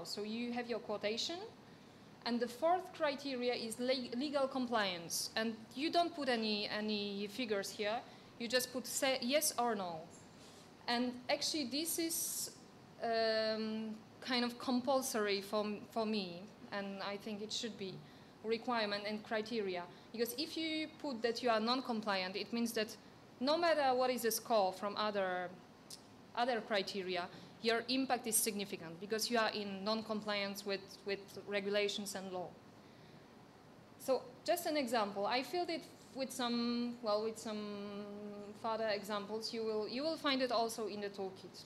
So you have your quotation. And the fourth criteria is legal compliance. And you don't put any figures here. You just put say yes or no. And actually, this is kind of compulsory for me. And I think it should be requirement and criteria. Because if you put that you are non-compliant, it means that no matter what is the score from other criteria, your impact is significant because you are in non-compliance with regulations and law. So just an example, I filled it with some further examples. You will find it also in the toolkit.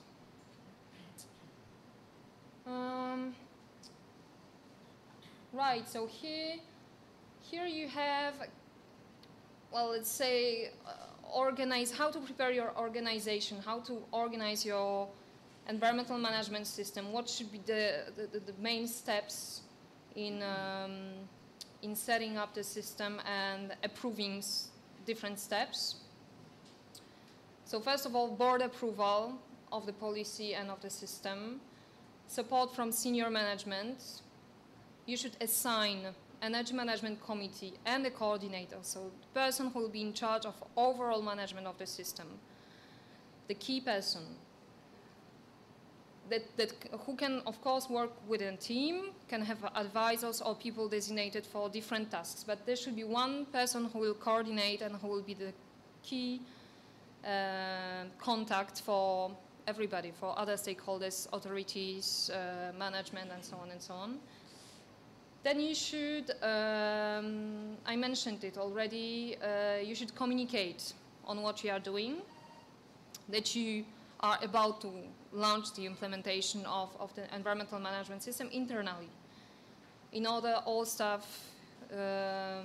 Right, so here you have, well, let's say, how to prepare your organization, how to organize your environmental management system, what should be the main steps in setting up the system and approving different steps. So first of all, board approval of the policy and of the system, support from senior management. You should assign energy management committee and a coordinator, so the person who will be in charge of overall management of the system, the key person who can, of course, work with a team, can have advisors or people designated for different tasks, but there should be one person who will coordinate and who will be the key contact for everybody, for other stakeholders, authorities, management, and so on and so on. Then you should, I mentioned it already, you should communicate on what you are doing, that you are about to launch the implementation of the environmental management system internally. In order all staff, to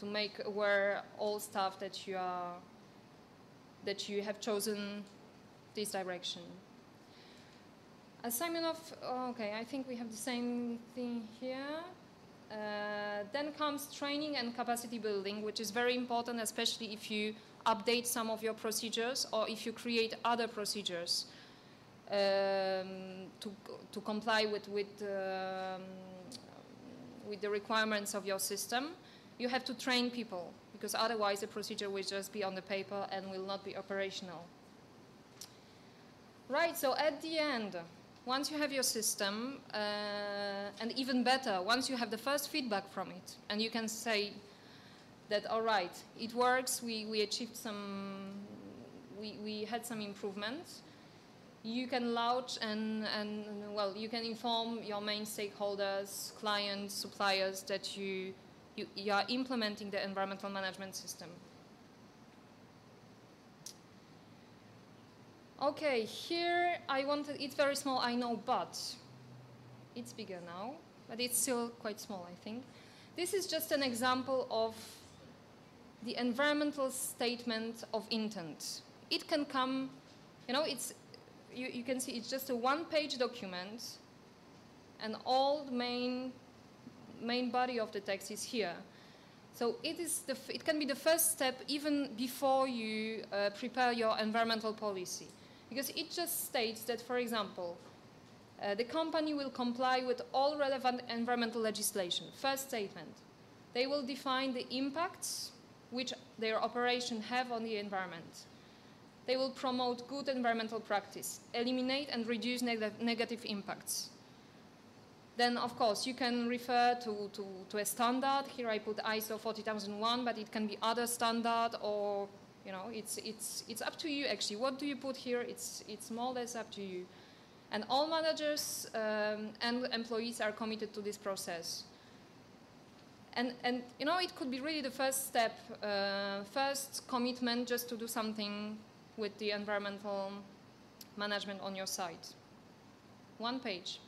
make aware all staff that you have chosen this direction. Assignment of, okay, I think we have the same thing here. Then comes training and capacity building, which is very important, especially if you update some of your procedures or if you create other procedures to comply with the requirements of your system. You have to train people, because otherwise the procedure will just be on the paper and will not be operational. Right, so at the end, once you have your system, and even better, once you have the first feedback from it, and you can say that, all right, it works, we achieved some, we had some improvements, you can launch and well, you can inform your main stakeholders, clients, suppliers that you are implementing the environmental management system. Okay, here I wanted, it's very small, I know, but it's bigger now, but it's still quite small, I think. This is just an example of the environmental statement of intent. It can come, you know, you can see it's just a one-page document, and all the main body of the text is here. So it can be the first step even before you prepare your environmental policy. Because it just states that, for example, the company will comply with all relevant environmental legislation. First statement. They will define the impacts which their operation have on the environment. They will promote good environmental practice, eliminate and reduce negative impacts. Then, of course, you can refer to a standard. Here I put ISO 40001, but it can be other standard, or, you know, it's up to you, actually. What do you put here? It's more or less up to you. And all managers and employees are committed to this process. And you know, it could be really the first step, first commitment just to do something with the environmental management on your site. One page.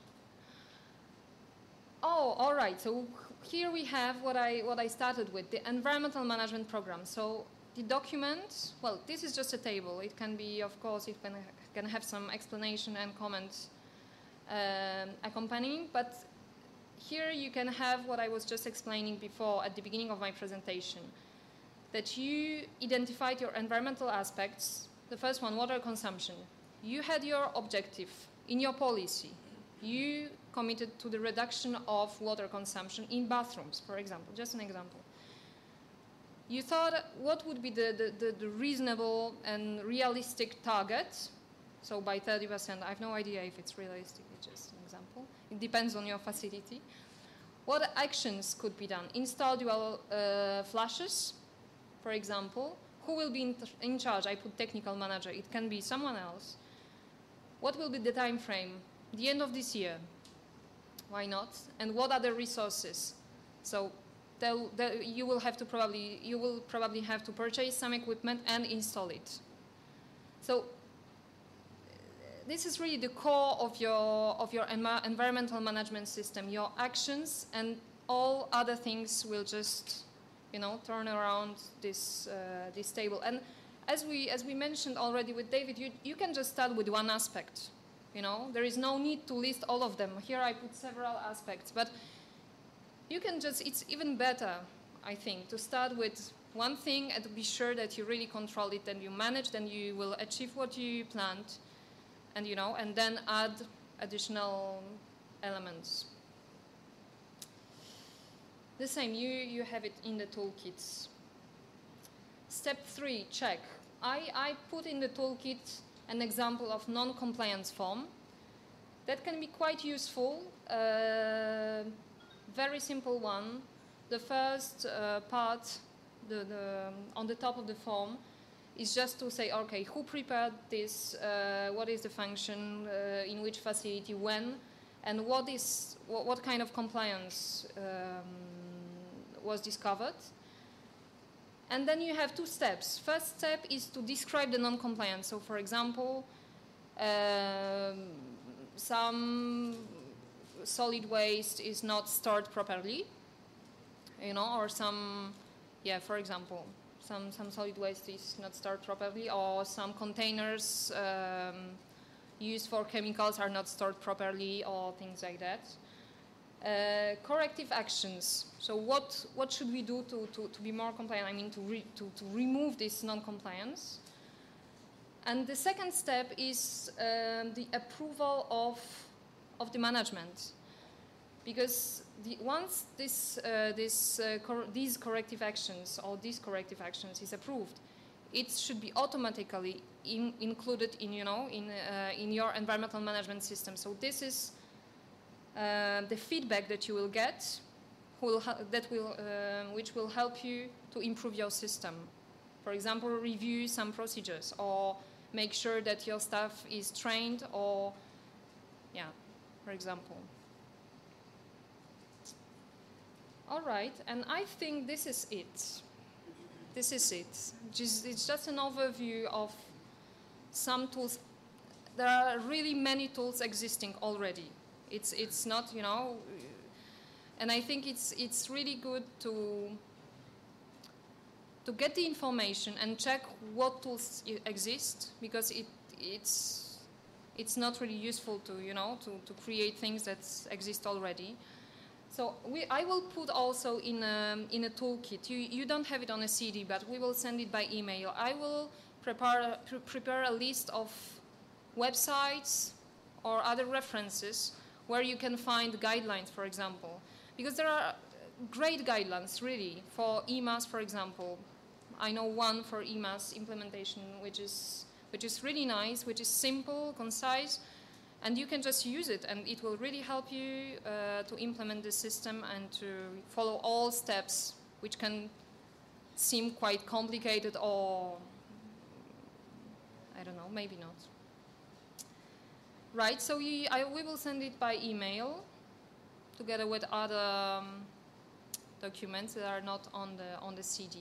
Oh, all right. So here we have what I started with, the environmental management program. So the document, well, this is just a table. It can be, of course, it can have some explanation and comments accompanying, but here you can have what I was just explaining before at the beginning of my presentation, that you identified your environmental aspects. The first one, water consumption. You had your objective in your policy. You committed to the reduction of water consumption in bathrooms, for example, just an example. You thought what would be the reasonable and realistic target. So by 30%, I have no idea if it's realistic, it's just an example. It depends on your facility. What actions could be done? Install dual flashes, for example. Who will be in charge? I put technical manager. It can be someone else. What will be the time frame? The end of this year. Why not? And what are the resources? So you will probably have to purchase some equipment and install it. So this is really the core of your environmental management system. Your actions and all other things will just, turn around this table. And as we mentioned already with David, you can just start with one aspect. There is no need to list all of them. Here I put several aspects, but you can it's even better, I think, to start with one thing and to be sure that you really control it and you manage, then you will achieve what you planned. And then add additional elements. The same, you have it in the toolkits. Step 3, check. I put in the toolkit an example of non-compliance form. That can be quite useful. Very simple one. The first part, on the top of the form, is just to say, okay, who prepared this, what is the function, in which facility, when, and what kind of compliance was discovered. And then you have 2 steps. First step is to describe the non-compliance. So for example, some solid waste is not stored properly, or for example, some solid waste is not stored properly, or some containers used for chemicals are not stored properly, or things like that. Corrective actions. So what should we do to be more compliant? I mean, to remove this non-compliance. And the second step is the approval of the management. Because once these corrective actions or these corrective actions is approved, it should be automatically included in in your environmental management system. So this is the feedback that you will get, which will help you to improve your system. For example, review some procedures or make sure that your staff is trained, or for example. All right, and I think this is it. This is it. It's just an overview of some tools. There are really many tools existing already. It's not, and I think it's really good to get the information and check what tools exist, because it's not really useful to create things that exist already. So I will put also in a toolkit. You don't have it on a CD, but we will send it by email. I will prepare a list of websites or other references where you can find guidelines, for example, because there are great guidelines really for EMAS, for example. I know one for EMAS implementation, which is really nice, which is simple, concise. And you can just use it, and it will really help you to implement the system and to follow all steps, which can seem quite complicated, or I don't know, maybe not. Right, so we will send it by email together with other documents that are not on the CD.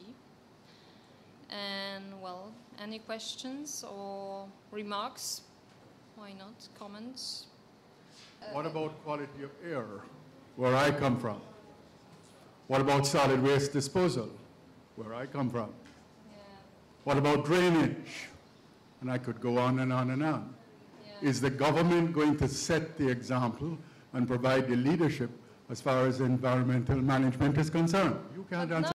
And well, any questions or remarks? Why not? Comments? What about quality of air, where I come from? What about solid waste disposal, where I come from? Yeah. What about drainage? And I could go on and on and on. Yeah. Is the government going to set the example and provide the leadership as far as environmental management is concerned? You can't answer.